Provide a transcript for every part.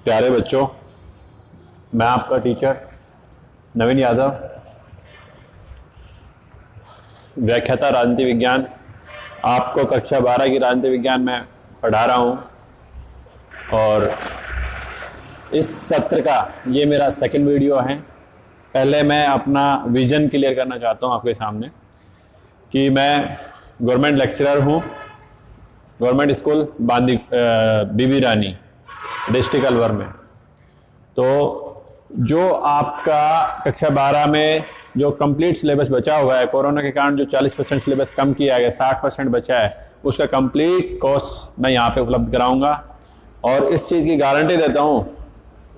प्यारे बच्चों, मैं आपका टीचर नवीन यादव, व्याख्याता राजनीति विज्ञान, आपको कक्षा 12 की राजनीति विज्ञान में पढ़ा रहा हूँ। और इस सत्र का ये मेरा सेकंड वीडियो है। पहले मैं अपना विजन क्लियर करना चाहता हूँ आपके सामने कि मैं गवर्नमेंट लेक्चरर हूँ, गवर्नमेंट स्कूल बीबी रानी डिस्ट्रिक्ट अलवर में। तो जो आपका कक्षा 12 में जो कंप्लीट सिलेबस बचा हुआ है, कोरोना के कारण जो 40% सिलेबस कम किया गया, 60% बचा है, उसका कंप्लीट कोर्स मैं यहाँ पे उपलब्ध कराऊंगा। और इस चीज़ की गारंटी देता हूँ,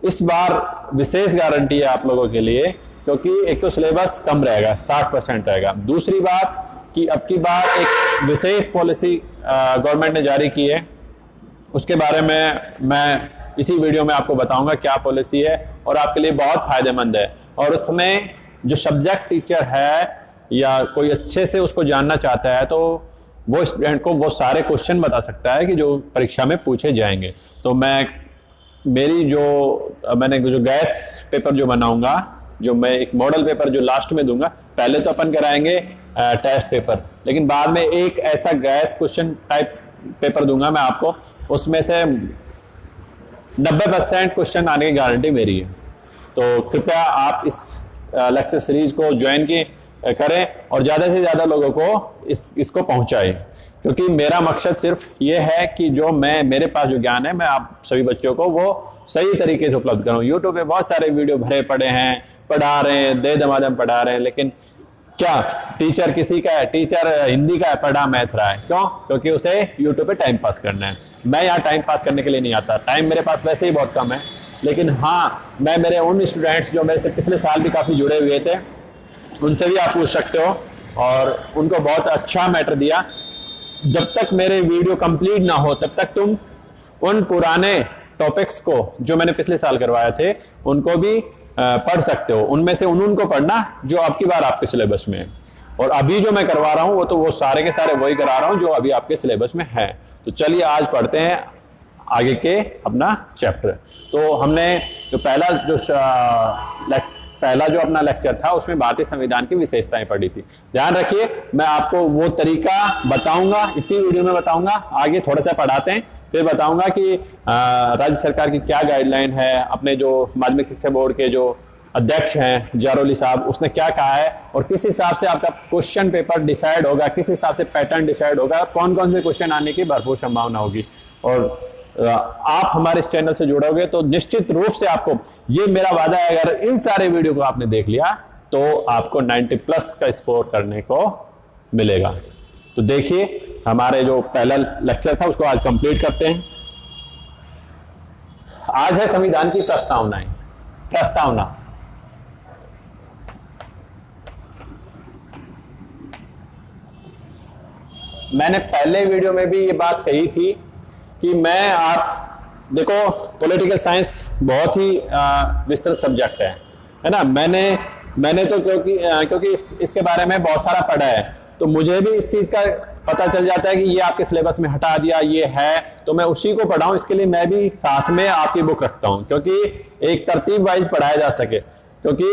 इस बार विशेष गारंटी है आप लोगों के लिए, क्योंकि एक तो सिलेबस कम रहेगा, 60% रहेगा। दूसरी बात कि अब की बार एक विशेष पॉलिसी गवर्नमेंट ने जारी की है, उसके बारे में मैं इसी वीडियो में आपको बताऊंगा क्या पॉलिसी है और आपके लिए बहुत फायदेमंद है। और उसमें जो सब्जेक्ट टीचर है या कोई अच्छे से उसको जानना चाहता है तो वो स्टूडेंट को वो सारे क्वेश्चन बता सकता है कि जो परीक्षा में पूछे जाएंगे। तो मैंने जो गैस पेपर जो बनाऊंगा, जो मैं एक मॉडल पेपर जो लास्ट में दूंगा, पहले तो अपन कराएंगे टेस्ट पेपर, लेकिन बाद में एक ऐसा गैस क्वेश्चन टाइप पेपर दूंगा मैं आपको, उसमें से 90% क्वेश्चन आने की गारंटी मेरी है। तो कृपया आप इस लेक्चर सीरीज को ज्वाइन करें और ज़्यादा से ज़्यादा लोगों को इसको पहुंचाएं, क्योंकि मेरा मकसद सिर्फ ये है कि जो मेरे पास जो ज्ञान है मैं आप सभी बच्चों को वो सही तरीके से उपलब्ध करूं। यूट्यूब पे बहुत सारे वीडियो भरे पड़े हैं, पढ़ा रहे हैं, दे दमादम पढ़ा रहे हैं, लेकिन क्या टीचर किसी का है? टीचर हिंदी का है, पढ़ा मैथ रहा है। क्यों? क्योंकि उसे यूट्यूब पे टाइम पास करना है। मैं यहाँ टाइम पास करने के लिए नहीं आता, टाइम मेरे पास वैसे ही बहुत कम है। लेकिन हाँ, मैं मेरे उन स्टूडेंट्स जो मेरे से पिछले साल भी काफ़ी जुड़े हुए थे, उनसे भी आप पूछ सकते हो और उनको बहुत अच्छा मैटर दिया। जब तक मेरे वीडियो कंप्लीट ना हो तब तक तुम उन पुराने टॉपिक्स को जो मैंने पिछले साल करवाए थे उनको भी पढ़ सकते हो। उनमें से उनको पढ़ना जो अब की बार आपके सिलेबस में है। और अभी जो मैं करवा रहा हूँ वो सारे के सारे वही करा रहा हूँ जो अभी आपके सिलेबस में है। तो चलिए आज पढ़ते हैं आगे के अपना चैप्टर। तो हमने जो पहला जो अपना लेक्चर था उसमें भारतीय संविधान की विशेषताएं पढ़ी थी। ध्यान रखिए, मैं आपको वो तरीका बताऊंगा, इसी वीडियो में बताऊंगा। आगे थोड़ा सा पढ़ाते हैं, फिर बताऊंगा कि राज्य सरकार की क्या गाइडलाइन है। अपने जो माध्यमिक शिक्षा बोर्ड के जो अध्यक्ष हैं जारोली साहब, उसने क्या कहा है और किस हिसाब से आपका क्वेश्चन पेपर डिसाइड होगा, किस हिसाब से पैटर्न डिसाइड होगा, कौन कौन से क्वेश्चन आने की भरपूर संभावना होगी। और आप हमारे इस चैनल से जुड़ोगे तो निश्चित रूप से आपको, ये मेरा वादा है, अगर इन सारे वीडियो को आपने देख लिया तो आपको 90+ का स्कोर करने को मिलेगा। तो देखिए, हमारे जो पहला लेक्चर था उसको आज कंप्लीट करते हैं। आज है संविधान की प्रस्तावना। मैंने पहले वीडियो में भी ये बात कही थी कि आप देखो, पॉलिटिकल साइंस बहुत ही विस्तृत सब्जेक्ट है ना। मैंने तो क्योंकि इसके बारे में बहुत सारा पढ़ा है, तो मुझे भी इस चीज का पता चल जाता है कि ये आपके सिलेबस में हटा दिया, ये है, तो मैं उसी को पढ़ाऊं। इसके लिए मैं भी साथ में आपकी बुक रखता हूं, क्योंकि एक तरतीब वाइज पढ़ाया जा सके। क्योंकि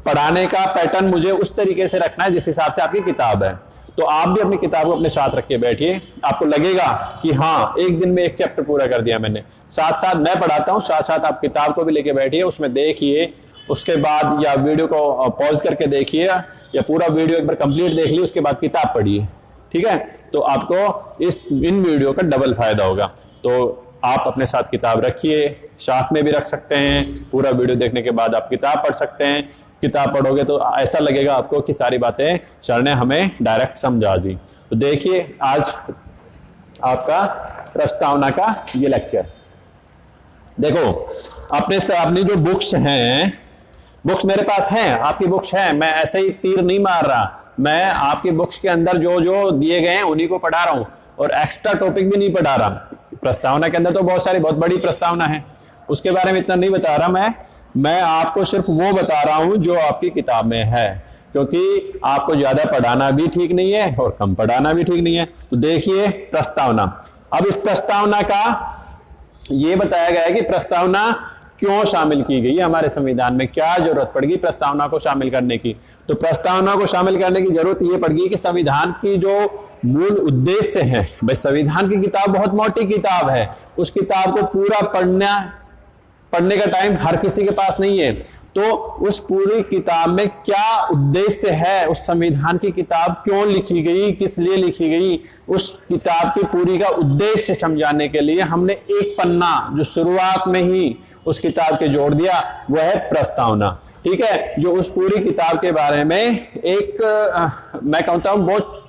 पढ़ाने का पैटर्न मुझे उस तरीके से रखना है जिस हिसाब से आपकी किताब है। तो आप भी अपनी किताब को अपने साथ रख के बैठिए, आपको लगेगा कि हाँ, एक दिन में एक चैप्टर पूरा कर दिया मैंने। साथ साथ मैं पढ़ाता हूँ, साथ साथ आप किताब को भी लेके बैठिए, उसमें देखिए, उसके बाद या वीडियो को पॉज करके देखिए या पूरा वीडियो एक बार कंप्लीट देख लीजिए, उसके बाद किताब पढ़िए। ठीक है? तो आपको इन वीडियो का डबल फायदा होगा। तो आप अपने साथ किताब रखिए, साथ में भी रख सकते हैं। पूरा वीडियो देखने के बाद आप किताब पढ़ सकते हैं। किताब पढ़ोगे तो ऐसा लगेगा आपको कि सारी बातें सर ने हमें डायरेक्ट समझा दी। तो देखिए, आज आपका प्रस्तावना का ये लेक्चर। देखो, अपनी जो बुक्स हैं, बुक्स मेरे पास हैं, आपकी बुक्स हैं। मैं ऐसे ही तीर नहीं मार रहा, मैं आपकी बुक्स के अंदर जो जो दिए गए हैं उन्हीं को पढ़ा रहा हूं और एक्स्ट्रा टॉपिक भी नहीं पढ़ा रहा। प्रस्तावना के अंदर तो बहुत बड़ी प्रस्तावना है, उसके बारे में इतना नहीं बता रहा मैं आपको सिर्फ वो बता रहा हूं जो आपकी किताब में है, क्योंकि आपको ज्यादा पढ़ाना भी ठीक नहीं है और कम पढ़ाना भी ठीक नहीं है। तो देखिए प्रस्तावना। अब इस प्रस्तावना का ये बताया गया है कि प्रस्तावना क्यों शामिल की गई हमारे संविधान में, क्या जरूरत पड़ गई प्रस्तावना को शामिल करने की। तो प्रस्तावना को शामिल करने की जरूरत ये पड़ गई कि संविधान की जो मूल उद्देश्य है, भाई संविधान की किताब बहुत मोटी किताब है, उस किताब को पूरा पढ़ने का टाइम हर किसी के पास नहीं है। तो उस पूरी किताब में क्या उद्देश्य है, उस संविधान की किताब क्यों लिखी गई, किस लिए लिखी गई, उस किताब की पूरी का उद्देश्य समझाने के लिए हमने एक पन्ना जो शुरुआत में ही उस किताब के जोड़ दिया, वह है प्रस्तावना। ठीक है, जो उस पूरी किताब के बारे में एक मैं कहता हूं बहुत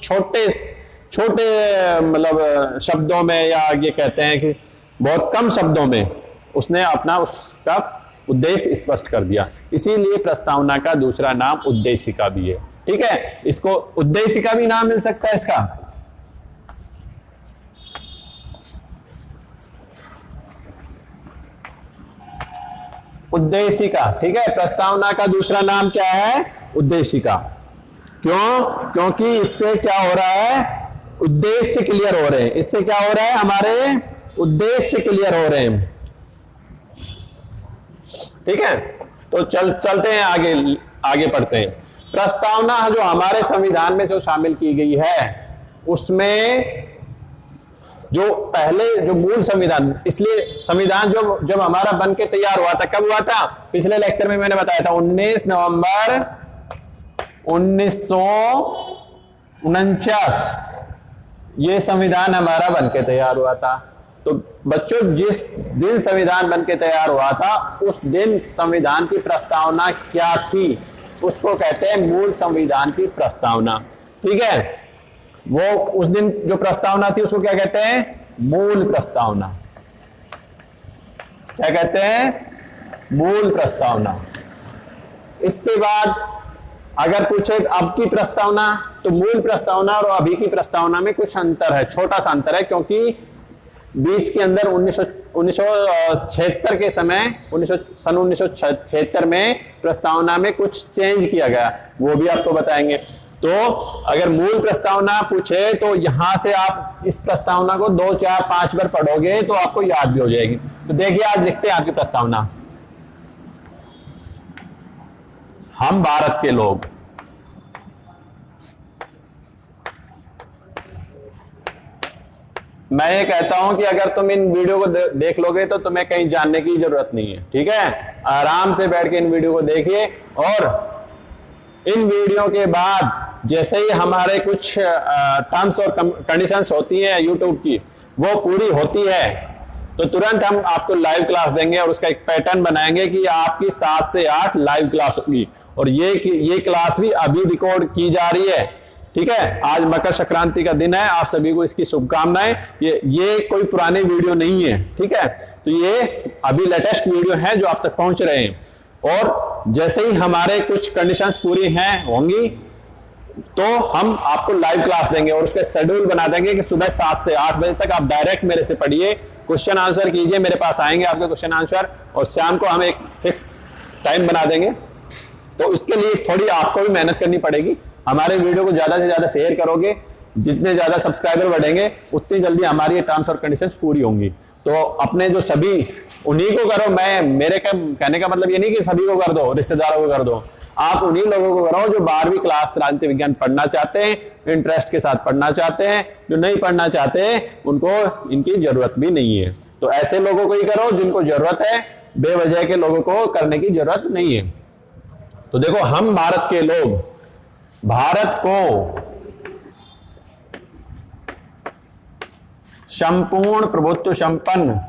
छोटे मतलब शब्दों में, या ये कहते हैं कि बहुत कम शब्दों में उसने अपना उसका उद्देश्य स्पष्ट कर दिया। इसीलिए प्रस्तावना का दूसरा नाम उद्देशिका भी है। ठीक है, इसको उद्देशिका भी नाम मिल सकता है इसका। उद्देशिका, ठीक है, प्रस्तावना का दूसरा नाम क्या है, उद्देशिका। क्यों? क्योंकि इससे क्या हो रहा है, उद्देश्य क्लियर हो रहे हैं। इससे क्या हो रहा है, हमारे उद्देश्य क्लियर हो रहे हैं। ठीक है, तो चलते हैं आगे पढ़ते हैं। प्रस्तावना जो हमारे संविधान में जो शामिल की गई है, उसमें जो पहले जो मूल संविधान, इसलिए संविधान जब हमारा बन के तैयार हुआ था, कब हुआ था, पिछले लेक्चर में मैंने बताया था 19 नवंबर 1949 ये संविधान हमारा बन के तैयार हुआ था। तो बच्चों, जिस दिन संविधान बन के तैयार हुआ था, उस दिन संविधान की प्रस्तावना क्या थी, उसको कहते हैं मूल संविधान की प्रस्तावना। ठीक है, वो उस दिन जो प्रस्तावना थी उसको क्या कहते हैं, मूल प्रस्तावना। क्या कहते हैं, मूल प्रस्तावना। इसके बाद अगर पूछे अब की प्रस्तावना, तो मूल प्रस्तावना और अभी की प्रस्तावना में कुछ अंतर है, छोटा सा अंतर है, क्योंकि बीच के अंदर 1976 के समय सन 1976 में प्रस्तावना में कुछ चेंज किया गया, वो भी आपको बताएंगे। तो अगर मूल प्रस्तावना पूछे तो यहां से आप इस प्रस्तावना को 2, 4, 5 बार पढ़ोगे तो आपको याद भी हो जाएगी। तो देखिए, आज लिखते हैं आपकी प्रस्तावना। हम भारत के लोग मैं ये कहता हूं कि अगर तुम इन वीडियो को देख लोगे तो तुम्हें कहीं जानने की जरूरत नहीं है। ठीक है, आराम से बैठ के इन वीडियो को देखिए, और इन वीडियो के बाद जैसे ही हमारे कुछ टर्म्स और कंडीशंस होती हैं यूट्यूब की, वो पूरी होती है, तो तुरंत हम आपको लाइव क्लास देंगे और उसका एक पैटर्न बनाएंगे कि आपकी 7 से 8 लाइव क्लास होगी। और ये क्लास भी अभी रिकॉर्ड की जा रही है। ठीक है, आज मकर संक्रांति का दिन है, आप सभी को इसकी शुभकामनाएं। ये कोई पुराने वीडियो नहीं है। ठीक है, तो ये अभी लेटेस्ट वीडियो है जो आप तक पहुंच रहे हैं। और जैसे ही हमारे कुछ कंडीशंस पूरी होंगी तो हम आपको लाइव क्लास देंगे और उसका शेड्यूल बना देंगे कि सुबह 7 से 8 बजे तक आप डायरेक्ट मेरे से पढ़िए, क्वेश्चन आंसर कीजिए, मेरे पास आएंगे आपके क्वेश्चन आंसर, और शाम को हम एक फिक्स टाइम बना देंगे। तो इसके लिए थोड़ी आपको भी मेहनत करनी पड़ेगी। हमारे वीडियो को ज्यादा से ज्यादा शेयर करोगे, जितने ज्यादा सब्सक्राइबर बढ़ेंगे उतनी जल्दी हमारी ये टर्म्स और कंडीशंस पूरी होंगी। तो अपने जो सभी, उन्हीं को करो। मेरे कहने का मतलब ये नहीं कि सभी को कर दो, रिश्तेदारों को कर दो, आप उन्हीं लोगों को करो जो 12वीं क्लास राजनीति विज्ञान पढ़ना चाहते हैं, इंटरेस्ट के साथ पढ़ना चाहते हैं। जो नहीं पढ़ना चाहते उनको इनकी जरूरत भी नहीं है। तो ऐसे लोगों को ही करो जिनको जरूरत है, बेवजह के लोगों को करने की जरूरत नहीं है। तो देखो, हम भारत के लोग भारत को संपूर्ण प्रभुत्व संपन्न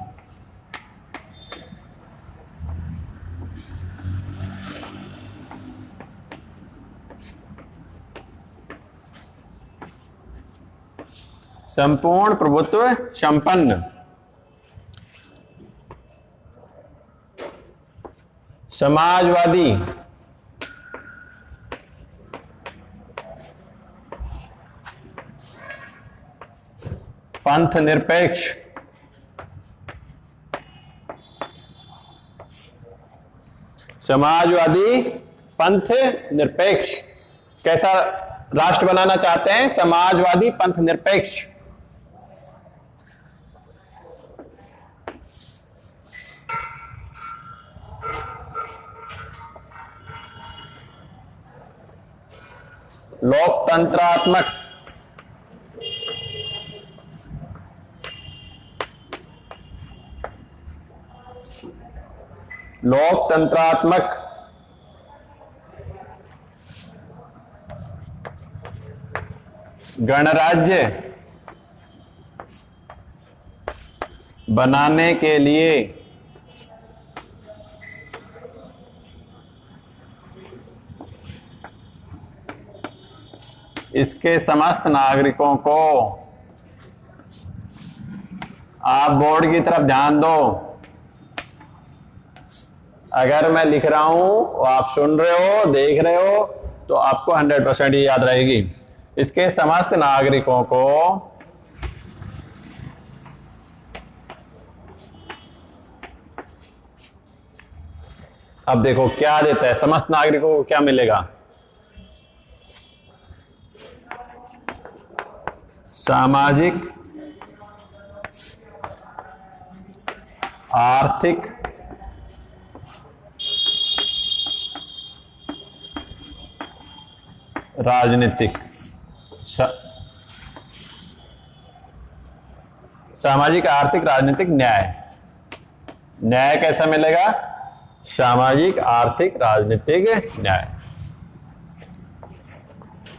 समाजवादी पंथ निरपेक्ष समाजवादी पंथ निरपेक्ष कैसा राष्ट्र बनाना चाहते हैं? समाजवादी पंथ निरपेक्ष। लोकतंत्रात्मक लोकतंत्रात्मक गणराज्य बनाने के लिए इसके समस्त नागरिकों को, आप बोर्ड की तरफ ध्यान दो, अगर मैं लिख रहा हूं आप सुन रहे हो, देख रहे हो, तो आपको 100% ये याद रहेगी। इसके समस्त नागरिकों को अब देखो क्या देता है, समस्त नागरिकों को क्या मिलेगा? सामाजिक, आर्थिक, राजनीतिक, सामाजिक, आर्थिक, राजनीतिक न्याय। न्याय कैसा मिलेगा? सामाजिक, आर्थिक, राजनीतिक न्याय।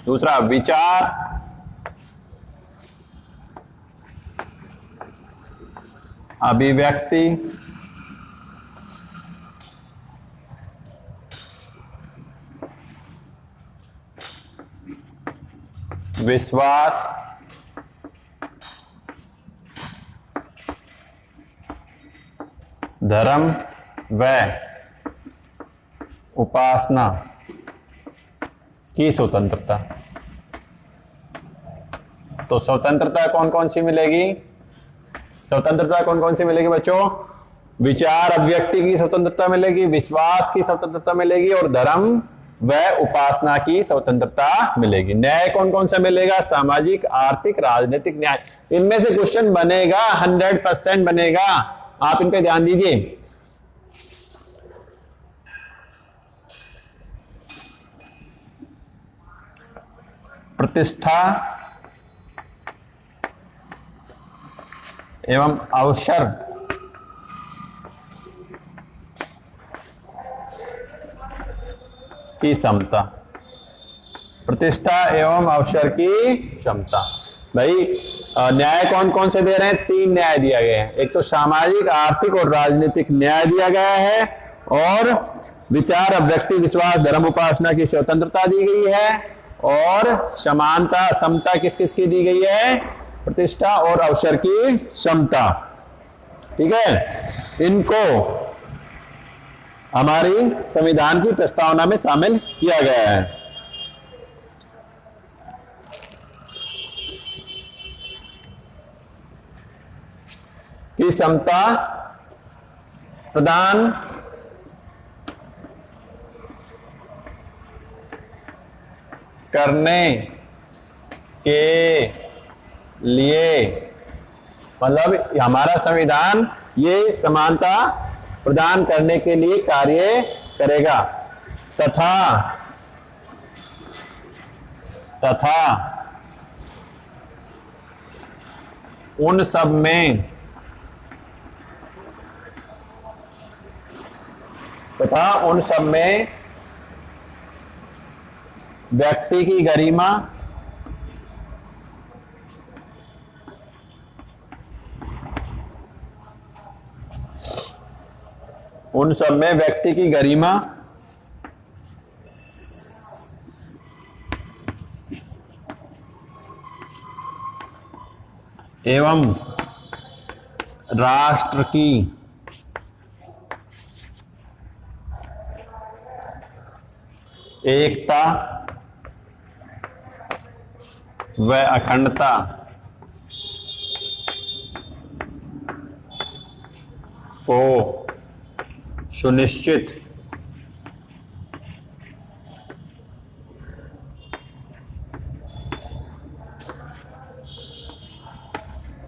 दूसरा, विचार, अभिव्यक्ति, विश्वास, धर्म व उपासना की स्वतंत्रता। तो स्वतंत्रता कौन कौन सी मिलेगी? स्वतंत्रता कौन कौन सी मिलेगी बच्चों? विचार अभिव्यक्ति की स्वतंत्रता मिलेगी, विश्वास की स्वतंत्रता मिलेगी और धर्म व उपासना की स्वतंत्रता मिलेगी। न्याय कौन कौन सा मिलेगा? सामाजिक, आर्थिक, राजनीतिक न्याय। इनमें से क्वेश्चन बनेगा, 100% बनेगा, आप इन पे ध्यान दीजिए। प्रतिष्ठा एवं अवसर की समता। प्रतिष्ठा एवं अवसर की क्षमता। भाई न्याय कौन कौन से दे रहे हैं? 3 न्याय दिया गया है। एक तो सामाजिक, आर्थिक और राजनीतिक न्याय दिया गया है, और विचार, अभिव्यक्ति, विश्वास, धर्म, उपासना की स्वतंत्रता दी गई है, और समानता, समता किस किस की दी गई है? प्रतिष्ठा और अवसर की समता। ठीक है, इनको हमारी संविधान की प्रस्तावना में शामिल किया गया है। की समता प्रदान करने के लिए, मतलब हमारा संविधान ये समानता प्रदान करने के लिए कार्य करेगा, तथा उन सब में व्यक्ति की गरिमा, उन सब में व्यक्ति की गरिमा, एवं राष्ट्र की एकता व अखंडता को सुनिश्चित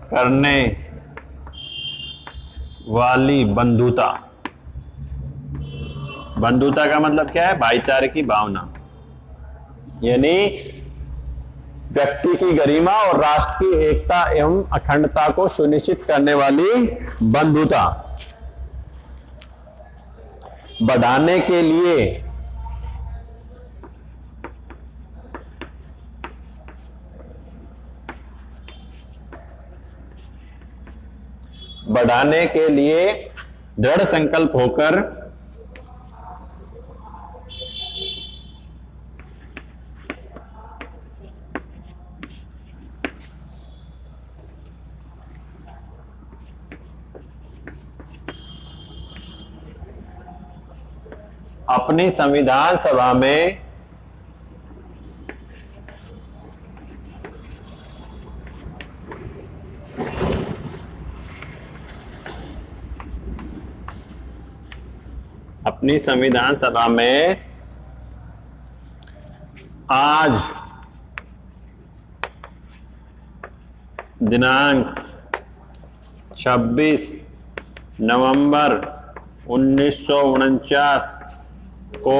करने वाली बंधुता। बंधुता का मतलब क्या है? भाईचारे की भावना। यानी व्यक्ति की गरिमा और राष्ट्र की एकता एवं अखंडता को सुनिश्चित करने वाली बंधुता बढ़ाने के लिए दृढ़ संकल्प होकर अपनी संविधान सभा में आज दिनांक 26 नवंबर 1949 को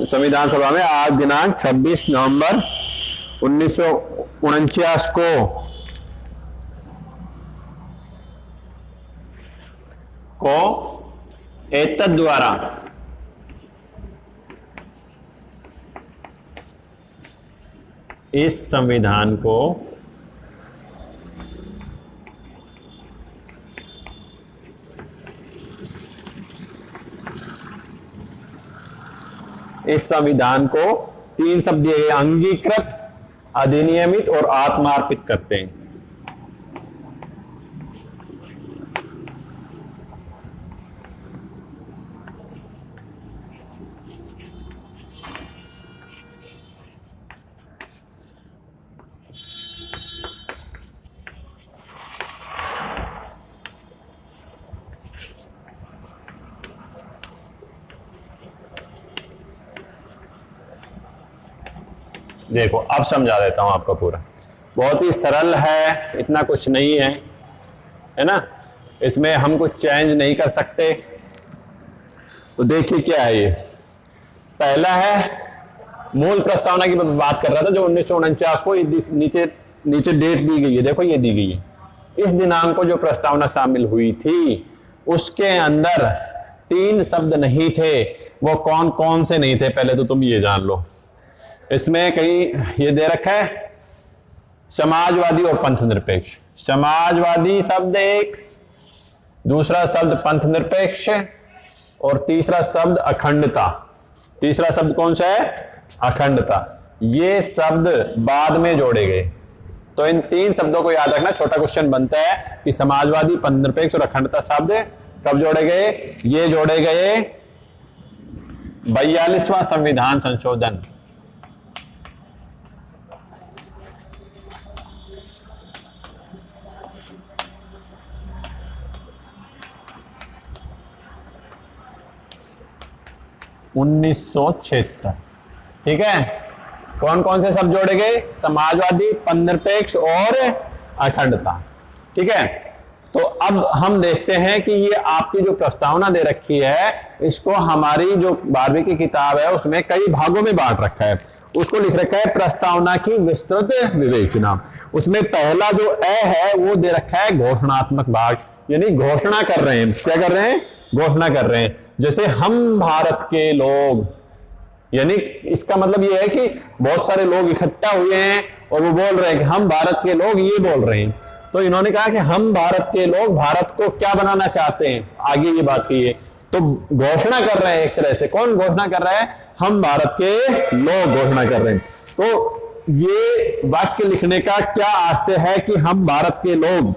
संविधान सभा में आज दिनांक 26 नवंबर 1949 को एतद द्वारा इस संविधान को तीन शब्द दिए अंगीकृत, अधिनियमित और आत्मार्पित करते हैं। देखो अब समझा देता हूं आपको पूरा, बहुत ही सरल है, इतना कुछ नहीं है, है ना। इसमें हम कुछ चेंज नहीं कर सकते। तो देखिए क्या है ये। पहला है मूल प्रस्तावना की बात कर रहा था, जो 1949 को नीचे डेट दी गई है, देखो ये दी गई है। इस दिनांक को जो प्रस्तावना शामिल हुई थी उसके अंदर 3 शब्द नहीं थे। वो कौन कौन से नहीं थे पहले तो तुम ये जान लो। इसमें कहीं ये दे रखा है समाजवादी और पंथ निरपेक्ष। समाजवादी शब्द एक, दूसरा शब्द पंथ निरपेक्ष और तीसरा शब्द अखंडता। तीसरा शब्द कौन सा है? अखंडता। ये शब्द बाद में जोड़े गए। तो इन 3 शब्दों को याद रखना। छोटा क्वेश्चन बनता है कि समाजवादी, पंथ निरपेक्ष और अखंडता शब्द कब जोड़े गए? ये जोड़े गए 42वां संविधान संशोधन। ठीक है। कौन कौन से शब्द जोड़े गए? समाजवादी, पंथ निरपेक्ष और अखंडता। ठीक है। तो अब हम देखते हैं कि ये आपकी जो प्रस्तावना दे रखी है, इसको हमारी जो 12वीं की किताब है उसमें कई भागों में बांट रखा है। उसको लिख रखा है प्रस्तावना की विस्तृत विवेचना। उसमें पहला जो है वो दे रखा है घोषणात्मक भाग, यानी घोषणा कर रहे हैं। क्या कर रहे हैं? घोषणा कर रहे हैं। जैसे हम भारत के लोग, यानी इसका मतलब ये है कि बहुत सारे लोग इकट्ठा हुए हैं और वो बोल रहे हैं कि हम भारत के लोग, ये बोल रहे हैं। तो इन्होंने कहा कि हम भारत के लोग भारत को क्या बनाना चाहते हैं, आगे ये बात की है। तो घोषणा कर रहे हैं एक तरह से। कौन घोषणा कर रहा है? हम भारत के लोग घोषणा कर रहे हैं। तो ये वाक्य लिखने का क्या आशय है कि हम भारत के लोग,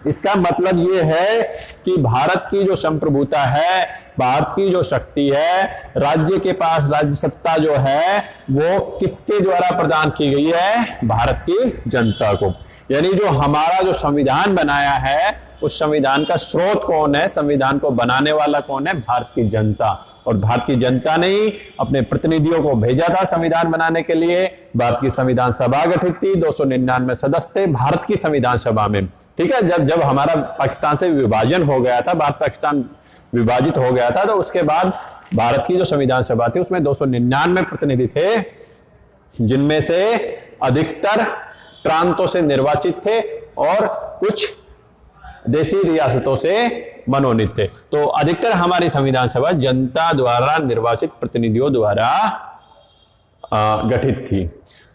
इसका मतलब ये है कि भारत की जो संप्रभुता है, भारत की जो शक्ति है, राज्य के पास राज्य सत्ता जो है वो किसके द्वारा प्रदान की गई है? भारत की जनता को। यानी जो हमारा जो संविधान बनाया है उस संविधान का स्रोत कौन है? संविधान को बनाने वाला कौन है? भारत की जनता। और भारत की जनता ने ही अपने प्रतिनिधियों को भेजा था संविधान बनाने के लिए। भारत की संविधान सभा गठित थी, 299 सदस्य थे भारत की संविधान सभा में। ठीक है। जब हमारा पाकिस्तान से विभाजन हो गया था, भारत पाकिस्तान विभाजित हो गया था, तो उसके बाद भारत की जो संविधान सभा थी उसमें 299 प्रतिनिधि थे, जिनमें से अधिकतर प्रांतों से निर्वाचित थे और कुछ देशी रियासतों से मनोनीत थे। तो अधिकतर हमारी संविधान सभा जनता द्वारा निर्वाचित प्रतिनिधियों द्वारा गठित थी।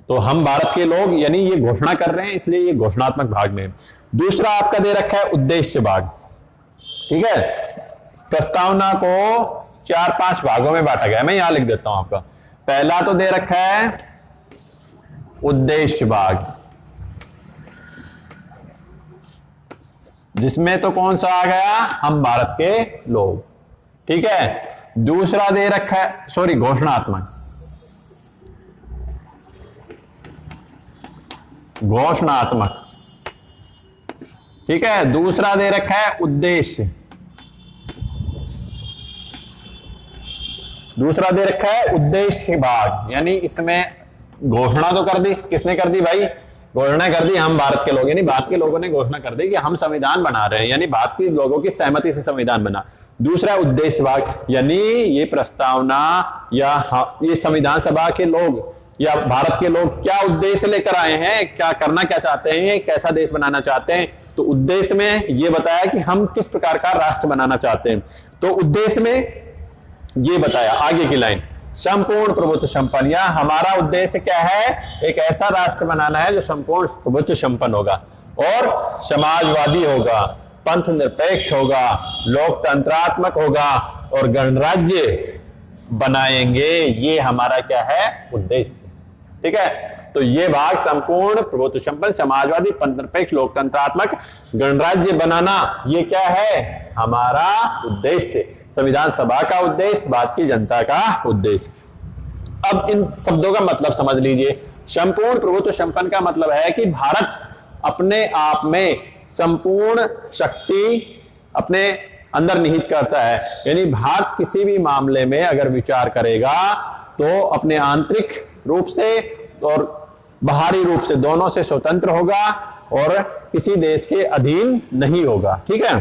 तो हम भारत के लोग यानी ये घोषणा कर रहे हैं, इसलिए ये घोषणात्मक भाग में। दूसरा आपका दे रखा है उद्देश्य भाग। ठीक है, प्रस्तावना को 4-5 भागों में बांटा गया है, मैं यहां लिख देता हूं आपका। पहला तो दे रखा है उद्देश्य भाग, जिसमें तो कौन सा आ गया, हम भारत के लोग। ठीक है, दूसरा दे रखा है घोषणात्मक, घोषणात्मक। ठीक है, दूसरा दे रखा है उद्देश्य, दूसरा दे रखा है उद्देश्य भाग, यानी इसमें घोषणा तो कर दी, किसने कर दी भाई, घोषणा कर दी हम भारत के लोग, यानी भारत के लोगों ने घोषणा कर दी कि हम संविधान बना रहे हैं, यानी भारत के लोगों की सहमति से संविधान बना। दूसरा उद्देश्य भाग, यानी ये प्रस्तावना या ये संविधान सभा के लोग या भारत के लोग क्या उद्देश्य लेकर आए हैं, क्या करना क्या चाहते हैं, कैसा देश बनाना चाहते हैं। तो उद्देश्य में ये बताया कि हम किस प्रकार का राष्ट्र बनाना चाहते हैं। तो उद्देश्य में ये बताया, आगे की लाइन, संपूर्ण प्रभुत्व संपन्न, या हमारा उद्देश्य क्या है, एक ऐसा राष्ट्र बनाना है जो संपूर्ण प्रभुत्व संपन्न होगा और समाजवादी होगा, पंथ निरपेक्ष होगा, लोकतंत्रात्मक होगा और गणराज्य बनाएंगे। ये हमारा क्या है, उद्देश्य। ठीक है, तो ये भाग संपूर्ण प्रभुत्व संपन्न, समाजवादी, पंथ निरपेक्ष, लोकतंत्रात्मक, गणराज्य बनाना, ये क्या है, हमारा उद्देश्य, संविधान सभा का उद्देश्य, भारत की जनता का उद्देश्य। अब इन शब्दों का मतलब समझ लीजिए। संपूर्ण प्रभुत्व संपन्न का मतलब है कि भारत अपने आप में संपूर्ण शक्ति अपने अंदर निहित करता है, यानी भारत किसी भी मामले में अगर विचार करेगा तो अपने आंतरिक रूप से और बाहरी रूप से दोनों से स्वतंत्र होगा और किसी देश के अधीन नहीं होगा। ठीक है,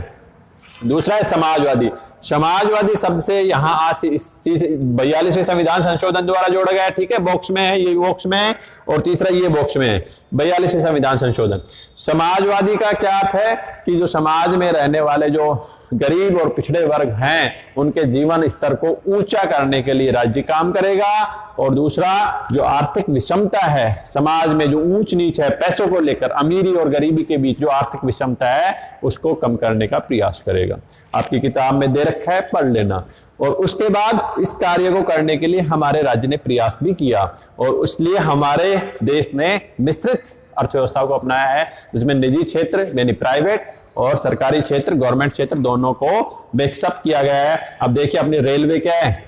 दूसरा है समाजवादी। समाजवादी शब्द से यहां आज इस चीज 42वें संविधान संशोधन द्वारा जोड़ा गया है। ठीक है, बॉक्स में है, ये बॉक्स में है, और तीसरा ये बॉक्स में है, 42वें संविधान संशोधन। समाजवादी का क्या अर्थ है कि जो समाज में रहने वाले जो गरीब और पिछड़े वर्ग हैं उनके जीवन स्तर को ऊंचा करने के लिए राज्य काम करेगा, और दूसरा जो आर्थिक विषमता है समाज में, जो ऊंच नीच है पैसों को लेकर, अमीरी और गरीबी के बीच जो आर्थिक विषमता है उसको कम करने का प्रयास करेगा। आपकी किताब में दे रखा है, पढ़ लेना। और उसके बाद इस कार्य को करने के लिए हमारे राज्य ने प्रयास भी किया, और इसलिए हमारे देश ने मिश्रित अर्थव्यवस्था को अपनाया है, जिसमें निजी क्षेत्र यानी प्राइवेट और सरकारी क्षेत्र गवर्नमेंट क्षेत्र दोनों को मिक्सअप किया गया है। अब देखिए, अपनी रेलवे क्या है,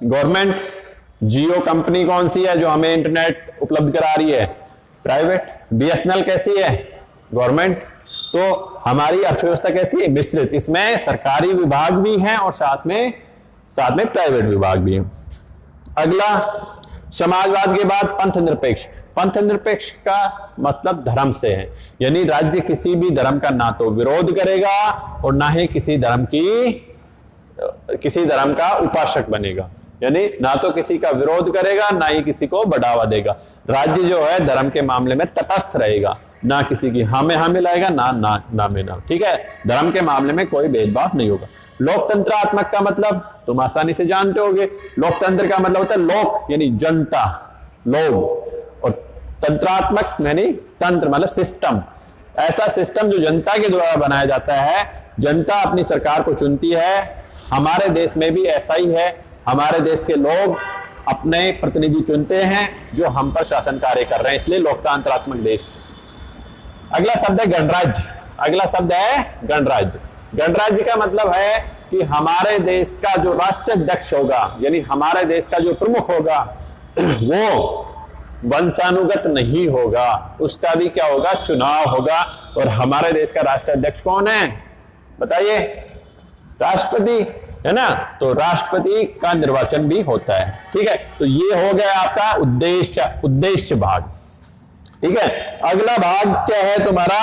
गवर्नमेंट। जियो कंपनी कौन सी है जो हमें इंटरनेट उपलब्ध करा रही है, प्राइवेट। बीएसएनएल कैसी है, गवर्नमेंट। तो हमारी अर्थव्यवस्था कैसी है, मिश्रित, इसमें सरकारी विभाग भी हैं और साथ में प्राइवेट विभाग भी है। अगला, समाजवाद के बाद पंथ निरपेक्ष। पंथ निरपेक्ष का मतलब धर्म से है, यानी राज्य किसी भी धर्म का ना तो विरोध करेगा और ना ही किसी धर्म का उपासक बनेगा, यानी ना तो किसी का विरोध करेगा ना ही किसी को बढ़ावा देगा। राज्य जो है धर्म के मामले में तटस्थ रहेगा, ना किसी की हाँ में हाँ मिलाएगा, ना में ना। ठीक है, धर्म के मामले में कोई भेदभाव नहीं होगा। लोकतंत्रात्मक का मतलब तुम आसानी से जानते होगे। लोकतंत्र का मतलब होता है लोक यानी जनता, लोग, और तंत्रात्मक यानी तंत्र मतलब सिस्टम। ऐसा सिस्टम जो जनता के द्वारा बनाया जाता है, जनता अपनी सरकार को चुनती है। हमारे देश में भी ऐसा ही है, हमारे देश के लोग अपने प्रतिनिधि चुनते हैं जो हम पर शासन कार्य कर रहे हैं, इसलिए लोकतंत्रात्मक देश। अगला शब्द है गणराज्य। अगला शब्द है गणराज्य। गणराज्य का मतलब है कि हमारे देश का जो राष्ट्राध्यक्ष होगा, यानी हमारे देश का जो प्रमुख होगा, वो वंशानुगत नहीं होगा, उसका भी क्या होगा, चुनाव होगा। और हमारे देश का राष्ट्राध्यक्ष कौन है बताइए, राष्ट्रपति है ना। तो राष्ट्रपति का निर्वाचन भी होता है। ठीक है, तो ये हो गया आपका उद्देश्य भाग। ठीक है, अगला भाग क्या है तुम्हारा,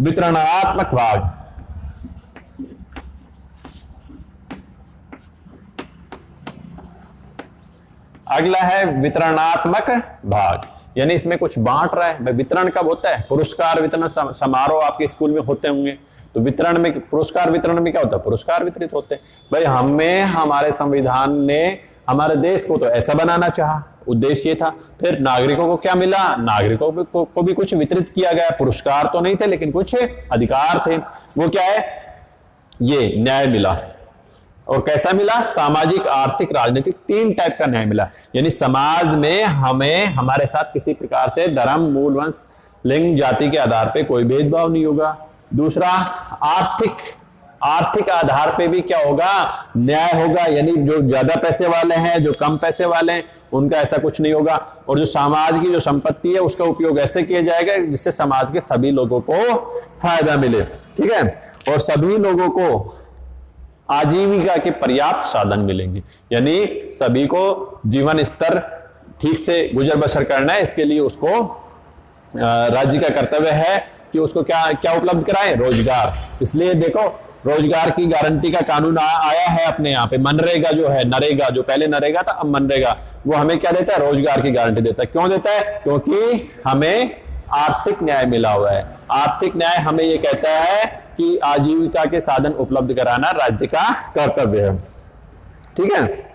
वितरणात्मक भाग। अगला है वितरणात्मक भाग, यानी इसमें कुछ बांट रहा है। भाई वितरण कब होता है? पुरस्कार वितरण समारोह आपके स्कूल में होते होंगे, तो वितरण में, पुरस्कार वितरण में क्या होता है? पुरस्कार वितरित होते हैं। भाई हमें हमारे संविधान ने हमारे देश को तो ऐसा बनाना चाहा, उद्देश्य ये था। फिर नागरिकों को क्या मिला? नागरिकों को भी कुछ वितरित किया गया। पुरस्कार तो नहीं थे लेकिन कुछ अधिकार थे। वो क्या है? ये न्याय मिला। और कैसा मिला? सामाजिक, आर्थिक, राजनीतिक, 3 टाइप का न्याय मिला। यानी समाज में हमें हमारे साथ किसी प्रकार से धर्म, मूल, वंश, लिंग, जाति के आधार पे कोई भेदभाव नहीं होगा। दूसरा, आर्थिक आधार पे भी क्या होगा? न्याय होगा। यानी जो ज्यादा पैसे वाले हैं, जो कम पैसे वाले हैं, उनका ऐसा कुछ नहीं होगा। और जो समाज की जो संपत्ति है उसका उपयोग ऐसे किया जाएगा जिससे समाज के सभी लोगों को फायदा मिले। ठीक है, और सभी लोगों को आजीविका के पर्याप्त साधन मिलेंगे। यानी सभी को जीवन स्तर ठीक से गुजर बसर करना है, इसके लिए उसको राज्य का कर्तव्य है कि उसको क्या क्या उपलब्ध कराएं? रोजगार। इसलिए देखो, रोजगार की गारंटी का कानून आया है अपने यहाँ पे। मनरेगा जो है, नरेगा जो पहले नरेगा था, अब मनरेगा, वो हमें क्या देता है? रोजगार की गारंटी देता है। क्यों देता है? क्योंकि हमें आर्थिक न्याय मिला हुआ है। आर्थिक न्याय हमें ये कहता है कि आजीविका के साधन उपलब्ध कराना राज्य का कर्तव्य है। ठीक है,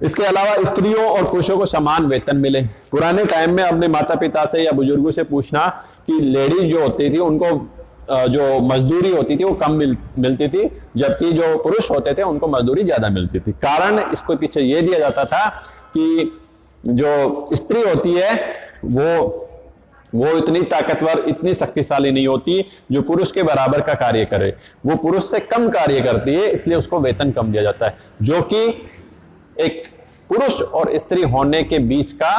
इसके अलावा स्त्रियों और पुरुषों को समान वेतन मिले। पुराने टाइम में अपने माता पिता से या बुजुर्गों से पूछना कि लेडीज जो होती थी उनको जो मजदूरी होती थी वो कम मिलती थी, जबकि जो पुरुष होते थे उनको मजदूरी ज्यादा मिलती थी। कारण इसको पीछे ये दिया जाता था कि जो स्त्री होती है वो इतनी ताकतवर, इतनी शक्तिशाली नहीं होती जो पुरुष के बराबर का कार्य करे। वो पुरुष से कम कार्य करती है, इसलिए उसको वेतन कम दिया जाता है, जो कि एक पुरुष और स्त्री होने के बीच का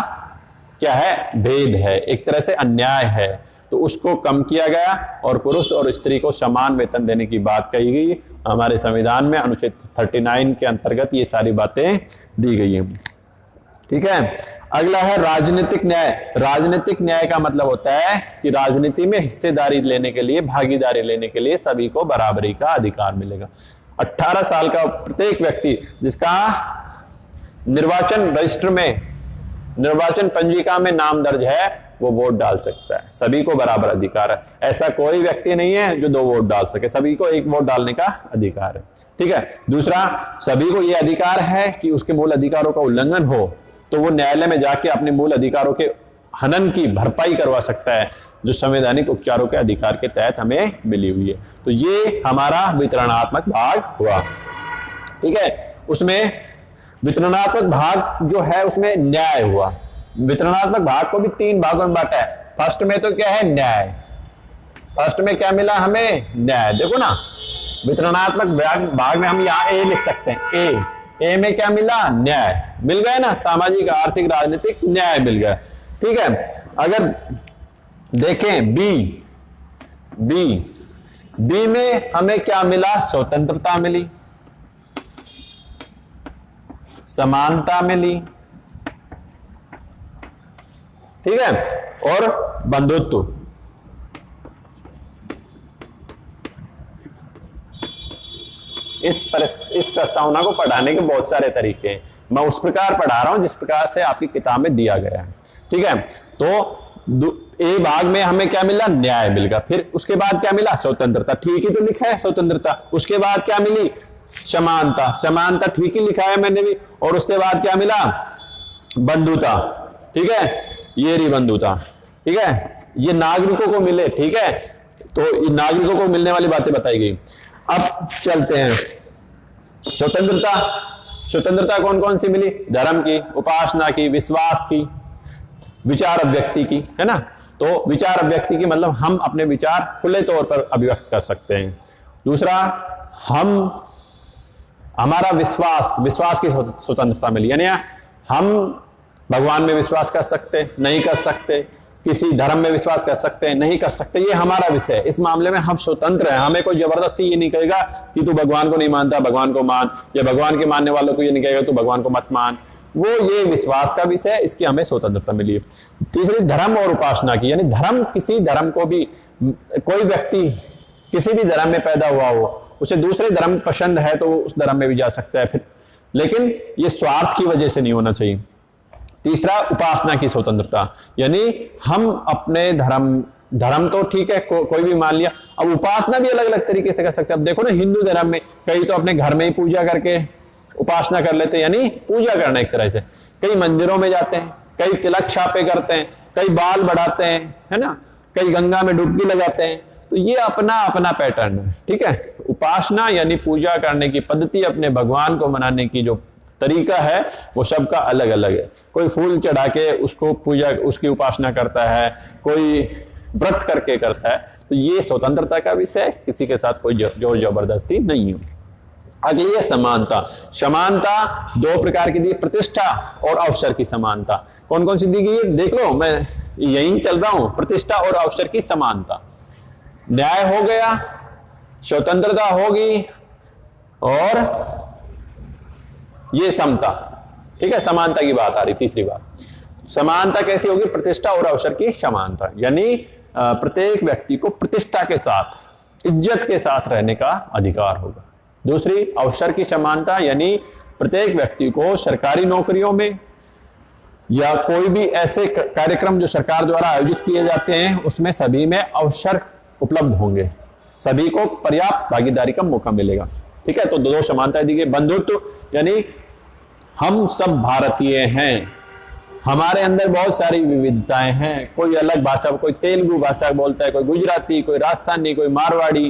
क्या है? भेद है, एक तरह से अन्याय है। तो उसको कम किया गया और पुरुष और स्त्री को समान वेतन देने की बात कही गई। हमारे संविधान में अनुच्छेद 39 के अंतर्गत ये सारी बातें दी गई हैं। ठीक है, अगला है राजनीतिक न्याय। राजनीतिक न्याय का मतलब होता है कि राजनीति में हिस्सेदारी लेने के लिए, भागीदारी लेने के लिए सभी को बराबरी का अधिकार मिलेगा। 18 साल का प्रत्येक व्यक्ति जिसका निर्वाचन रजिस्टर में, निर्वाचन पंजिका में नाम दर्ज है, वो वोट डाल सकता है। सभी को बराबर अधिकार है। ऐसा कोई व्यक्ति नहीं है जो 2 वोट डाल सके, सभी को 1 वोट डालने का अधिकार है। ठीक है, दूसरा, सभी को यह अधिकार है कि उसके मूल अधिकारों का उल्लंघन हो तो वो न्यायालय में जाके अपने मूल अधिकारों के हनन की भरपाई करवा सकता है, जो संवैधानिक उपचारों के अधिकार के तहत हमें मिली हुई है। तो ये हमारा वितरणात्मक भाग हुआ। ठीक है, उसमें वितरणात्मक भाग जो है उसमें न्याय हुआ। वितरणात्मक भाग को भी 3 भागों में बांटा है। फर्स्ट में तो क्या है? न्याय। फर्स्ट में क्या मिला हमें? न्याय। देखो ना, वितरणात्मक भाग में हम यहाँ ए लिख सकते हैं। ए में क्या मिला? न्याय मिल गया ना, सामाजिक, आर्थिक, राजनीतिक न्याय मिल गया। ठीक है, अगर देखें बी में हमें क्या मिला? स्वतंत्रता मिली, समानता मिली, ठीक है, और बंधुत्व। इस प्रस्तावना को पढ़ाने के बहुत सारे तरीके हैं। मैं उस प्रकार पढ़ा रहा हूं जिस प्रकार से आपकी किताब में दिया गया है। ठीक है, तो ए भाग में हमें क्या मिला? न्याय मिल गया। फिर उसके बाद क्या मिला? स्वतंत्रता। ठीक ही तो लिखा है स्वतंत्रता। उसके बाद क्या मिली? समानता। समानता ठीक ही लिखा है मैंने भी। और उसके बाद क्या मिला? बंधुता। ठीक है, ये रही बंधुता। ठीक है, ये नागरिकों को मिले। ठीक है, तो नागरिकों को मिलने वाली बातें बताई गई। अब चलते हैं स्वतंत्रता। स्वतंत्रता कौन कौन सी मिली? धर्म की, उपासना की, विश्वास की, विचार अभिव्यक्ति की, है ना। तो विचार अभिव्यक्ति की मतलब हम अपने विचार खुले तौर पर अभिव्यक्त कर सकते हैं। दूसरा, हमारा विश्वास की स्वतंत्रता मिली, यानी हम भगवान में विश्वास कर सकते, नहीं कर सकते, किसी धर्म में विश्वास कर सकते हैं, नहीं कर सकते, ये हमारा विषय है। इस मामले में हम स्वतंत्र हैं। हमें कोई जबरदस्ती ये नहीं कहेगा कि तू भगवान को नहीं मानता, भगवान को मान, या भगवान के मानने वालों को ये नहीं कहेगा तू भगवान को मत मान। वो ये विश्वास का विषय है, इसकी हमें स्वतंत्रता मिली है। तीसरी, धर्म और उपासना की, यानी धर्म, किसी धर्म को भी, कोई व्यक्ति किसी भी धर्म में पैदा हुआ हो, उसे दूसरे धर्म पसंद है तो उस धर्म में भी जा सकता है। फिर लेकिन ये स्वार्थ की वजह से नहीं होना चाहिए। तीसरा, उपासना की स्वतंत्रता, यानी हम अपने धर्म तो ठीक है, कोई भी मान लिया, अब उपासना भी अलग अलग तरीके से कर सकते हैं। अब देखो ना, हिंदू धर्म में कई तो अपने घर में ही पूजा करके उपासना कर लेते हैं, यानी पूजा करना एक तरह से। कई मंदिरों में जाते हैं, कई तिलक छापे करते हैं, कई बाल बढ़ाते हैं, है ना, कई गंगा में डुबकी लगाते हैं। तो ये अपना अपना पैटर्न है, ठीक है। उपासना यानी पूजा करने की पद्धति, अपने भगवान को मनाने की जो तरीका है वो सबका अलग अलग है। कोई फूल चढ़ा के उसको पूजा, उसकी उपासना करता है, कोई व्रत करके करता है। तो ये स्वतंत्रता का विषय है, किसी के साथ कोई जोर जबरदस्ती नहीं है। अगली है समानता। समानता दो प्रकार की दी, प्रतिष्ठा और अवसर की समानता। कौन कौन सी दी गई है देख लो, मैं यहीं चल रहा हूं। प्रतिष्ठा और अवसर की समानता, न्याय हो गया, स्वतंत्रता होगी, और ये समता, ठीक है। समानता की बात आ रही, तीसरी बात। समानता कैसी होगी? प्रतिष्ठा और अवसर की समानता, यानी प्रत्येक व्यक्ति को प्रतिष्ठा के साथ, इज्जत के साथ रहने का अधिकार होगा। दूसरी, अवसर की समानता, यानी प्रत्येक व्यक्ति को सरकारी नौकरियों में या कोई भी ऐसे कार्यक्रम जो सरकार द्वारा आयोजित किए जाते हैं उसमें सभी में अवसर उपलब्ध होंगे, सभी को पर्याप्त भागीदारी का मौका मिलेगा, ठीक है। तो दो समानताएं दी गई। बंधुत्व, यानी हम सब भारतीय हैं, हमारे अंदर बहुत सारी विविधताएं हैं। कोई अलग भाषा, कोई तेलुगु भाषा बोलता है, कोई गुजराती, कोई राजस्थानी, कोई मारवाड़ी,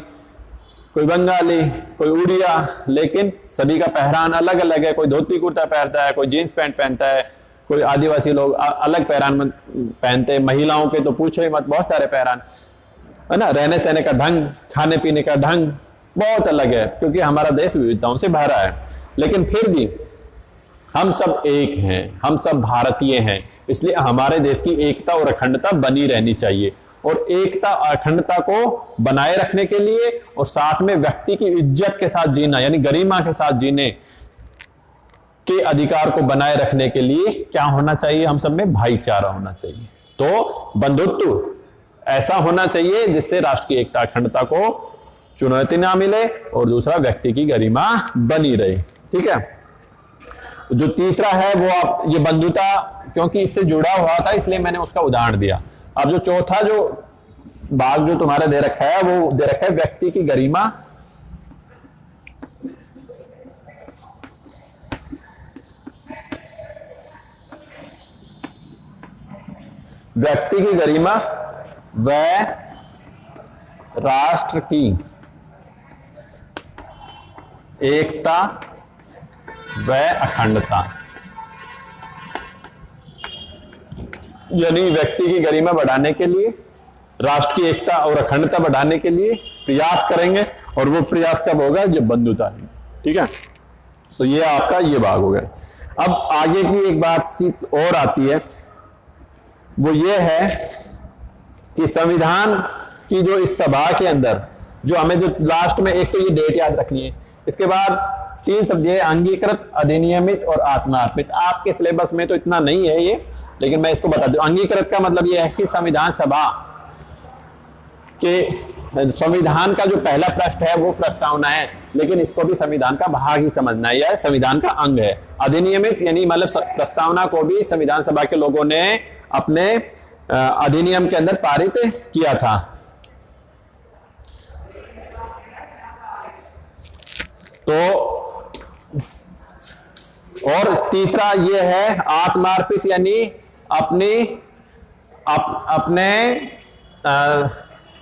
कोई बंगाली, कोई उड़िया, लेकिन सभी का पहरान अलग अलग है। कोई धोती कुर्ता पहनता है, कोई जीन्स पैंट पहनता है, कोई आदिवासी लोग अलग पहरान पहनते हैं। महिलाओं के तो पूछो ही मत, बहुत सारे पहरान, है ना। रहने सहने का ढंग, खाने पीने का ढंग बहुत अलग है, क्योंकि हमारा देश विविधताओं से भरा है। लेकिन फिर भी हम सब एक हैं, हम सब भारतीय हैं, इसलिए हमारे देश की एकता और अखंडता बनी रहनी चाहिए। और एकता अखंडता को बनाए रखने के लिए और साथ में व्यक्ति की इज्जत के साथ जीना, यानी गरिमा के साथ जीने के अधिकार को बनाए रखने के लिए क्या होना चाहिए? हम सब में भाईचारा होना चाहिए। तो बंधुत्व ऐसा होना चाहिए जिससे राष्ट्र की एकता अखंडता को चुनौती ना मिले, और दूसरा व्यक्ति की गरिमा बनी रहे, ठीक है। जो तीसरा है वो आप, ये बंधुता क्योंकि इससे जुड़ा हुआ था इसलिए मैंने उसका उदाहरण दिया। अब जो चौथा जो भाग जो तुम्हारे दे रखा है वो दे रखा है व्यक्ति की गरिमा, व्यक्ति की गरिमा व राष्ट्र की एकता व अखंडता, यानी व्यक्ति की गरिमा बढ़ाने के लिए, राष्ट्र की एकता और अखंडता बढ़ाने के लिए प्रयास करेंगे, और वो प्रयास कब होगा? जब बंधुता है, ठीक है। तो ये आपका ये भाग हो गया। अब आगे की एक बातचीत और आती है, वो ये है कि संविधान की जो इस सभा के अंदर जो हमें जो लास्ट में, एक तो ये डेट याद रखनी है, इसके बाद 3 शब्द है, अंगीकृत, अधिनियमित और आत्मार्पित। आपके सिलेबस में तो इतना नहीं है ये, लेकिन मैं इसको बता दूं। अंगीकृत का मतलब ये है कि संविधान सभा के संविधान का जो पहला पृष्ठ है वो प्रस्तावना है, लेकिन इसको भी संविधान का भाग ही समझना है, यह संविधान का अंग है। अधिनियमित यानी मतलब प्रस्तावना को भी संविधान सभा के लोगों ने अपने अधिनियम के अंदर पारित किया था। तो और तीसरा ये है आत्मार्पित, यानी अपने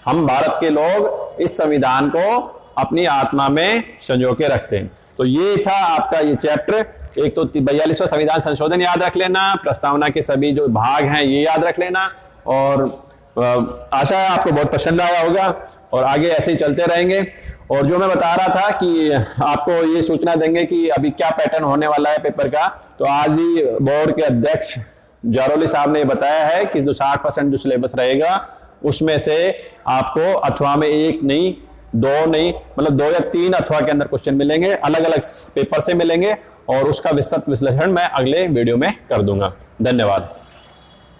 हम भारत के लोग इस संविधान को अपनी आत्मा में संजो के रखते हैं। तो ये था आपका ये चैप्टर। एक तो 42वां संविधान संशोधन याद रख लेना, प्रस्तावना के सभी जो भाग हैं ये याद रख लेना, और आशा है आपको बहुत पसंद आया होगा, और आगे ऐसे ही चलते रहेंगे। और जो मैं बता रहा था कि आपको ये सूचना देंगे कि अभी क्या पैटर्न होने वाला है पेपर का, तो आज ही बोर्ड के अध्यक्ष जारोली साहब ने बताया है कि जो 60% जो सिलेबस रहेगा उसमें से आपको अथवा में 1 नहीं 2 नहीं, मतलब 2 या 3 अथवा के अंदर क्वेश्चन मिलेंगे, अलग अलग पेपर से मिलेंगे, और उसका विस्तृत विश्लेषण मैं अगले वीडियो में कर दूंगा। धन्यवाद।